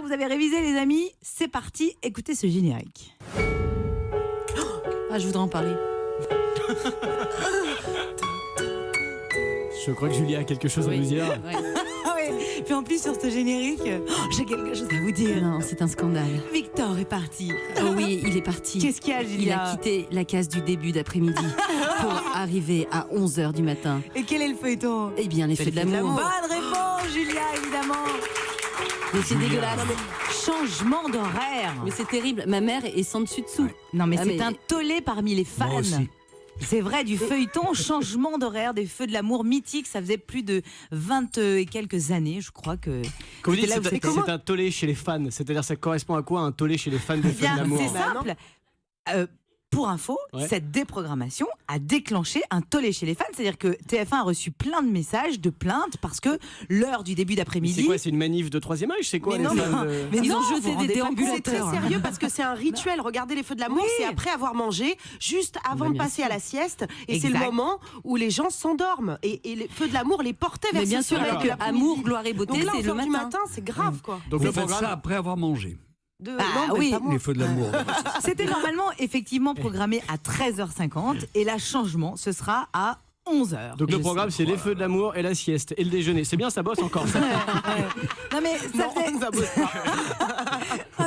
J'espère que vous avez révisé, les amis. C'est parti, écoutez ce générique. Ah, je voudrais en parler. Je crois que Julia a quelque chose à nous dire. Ouais. Ah oui, puis en plus sur ce générique, j'ai quelque chose à vous dire. Non, c'est un scandale. Victor est parti. Oh oui, il est parti. Qu'est-ce qu'il y a, Julia? Il a quitté la case du début d'après-midi pour arriver à 11h du matin. Et quel est le feuilleton? Eh bien, les feux de l'amour. Bonne réponse, Julia, évidemment. Mais c'est dégueulasse. Changement d'horaire. Mais c'est terrible. Ma mère est sans dessus dessous. Non, mais Ah, c'est mais- un tollé parmi les fans. Moi aussi. C'est vrai, du feuilleton, changement d'horaire, des feux de l'amour mythiques. Ça faisait plus de 20 et quelques années, je crois que. Quand vous dites C'était là où c'était- c'est un tollé chez les fans, c'est-à-dire ça correspond à quoi un tollé chez les fans des feux de Bien, l'amour? c'est simple. Pour info, Ouais. cette déprogrammation a déclenché un tollé chez les fans. C'est-à-dire que TF1 a reçu plein de messages, de plaintes, parce que l'heure du début Mais d'après-midi. c'est quoi, c'est une manif de troisième âge? C'est quoi Mais les non, fans mais Ils non, ont vous jeté rendez des pas compte. C'est très déambulateurs. sérieux parce que c'est un rituel. Regardez les feux de l'amour, Oui. c'est après avoir mangé, juste avant Mais de bien passer sûr. à la sieste. Et c'est Exact. le moment où les gens s'endorment. Et les feux de l'amour les portaient vers Mais bien ce sûr, soleil avec de l'après-midi. amour, gloire et beauté, Donc là, c'est le 11h du matin. matin, c'est grave, quoi. Donc Vous le faites programme, ça après avoir mangé. Ah oui. pas moi. Les feux de l'amour. C'était normalement effectivement programmé à 13h50 et là, changement, ce sera à 11h. donc le programme c'est les feux de l'amour et la sieste et le déjeuner. C'est bien, ça bosse encore ça. Non mais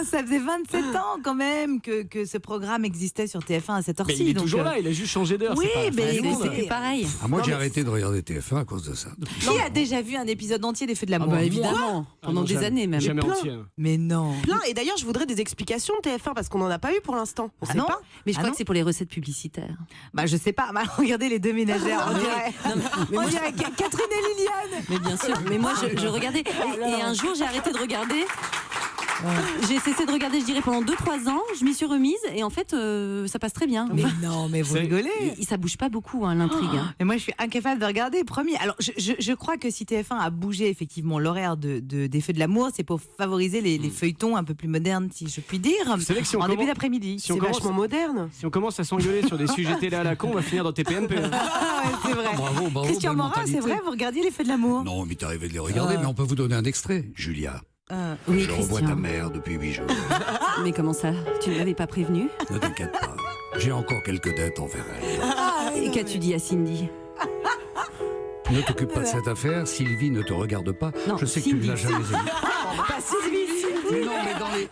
ça faisait 27 ans quand même que ce programme existait sur TF1 à cette Mais heure-ci. il est donc, toujours là, il a juste changé d'heure. oui, c'est pas mais fin du monde. C'était pareil. Ah, moi, Non, j'ai mais- arrêté de regarder TF1 à cause de ça. Qui a déjà vu un épisode entier des Feux de l'amour? bah, évidemment, Ah pendant non, des jamais. années même. Jamais plein. entier. Mais non. Plein. Et d'ailleurs, je voudrais des explications de TF1 parce qu'on n'en a pas eu pour l'instant. On Ah sait non pas. Mais je Ah crois non que c'est pour les recettes publicitaires. Bah je sais pas. Bah, regardez les deux ménagères. On dirait, on dirait Catherine et Liliane. Mais bien sûr. Mais moi, je regardais. Et un jour, j'ai arrêté de regarder. J'ai cessé de regarder, je dirais, pendant 2-3 ans. Je m'y suis remise et en fait, ça passe très bien. Mais non, mais vous C'est- rigolez. Ça bouge pas beaucoup, hein, l'intrigue. hein. Mais moi, je suis incapable de regarder. Promis. Alors, je crois que si TF1 a bougé effectivement l'horaire des Feux de l'amour, c'est pour favoriser les feuilletons un peu plus modernes, si je puis dire, Vous savez que si on en début commence- d'après-midi. si on C'est commence- vachement moderne. Si on commence à s'engueuler sur des sujets télé à la con, on va finir dans TPMP. hein. Ah ouais, c'est vrai. Bravo, bravo. Christian belle Morin, c'est mentalité. vrai, vous regardiez les Feux de l'amour? Non, mais t'es arrivé de les regarder, mais on peut vous donner un extrait. Julia, Oui, je revois Christian. ta mère depuis 8 jours. Mais comment ça? Tu ne m'avais pas prévenu? Ne t'inquiète pas, j'ai encore quelques dettes envers elle. Et qu'as-tu dit à Cindy? Ne t'occupe pas de cette affaire, Sylvie ne te regarde pas. Non, Je sais que tu ne Cindy. l'as jamais aimée. Pas Sylvie. Mais non, mais dans les...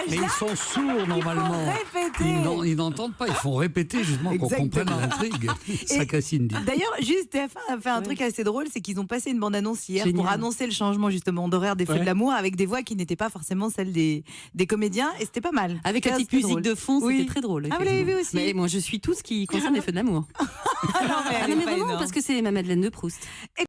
Mais ils sont sourds normalement. répéter. Ils n'entendent pas, ils font répéter justement qu'on comprenne Exactement. l'intrigue. Sacré Cindy. D'ailleurs, juste TF1 a fait un truc assez drôle, c'est qu'ils ont passé une bande-annonce hier Génial. pour annoncer le changement justement d'horaire des Feux Ouais. de l'amour avec des voix qui n'étaient pas forcément celles des comédiens et c'était pas mal. Avec la C'était petite musique drôle. de fond, Oui. c'était très drôle. Ah, vous l'avez vu effectivement. aussi Mais moi, je suis tout ce qui concerne les feux de l'amour. Ah non, mais elle Ah est non, mais pas vraiment, énorme. parce que c'est ma Madeleine de Proust.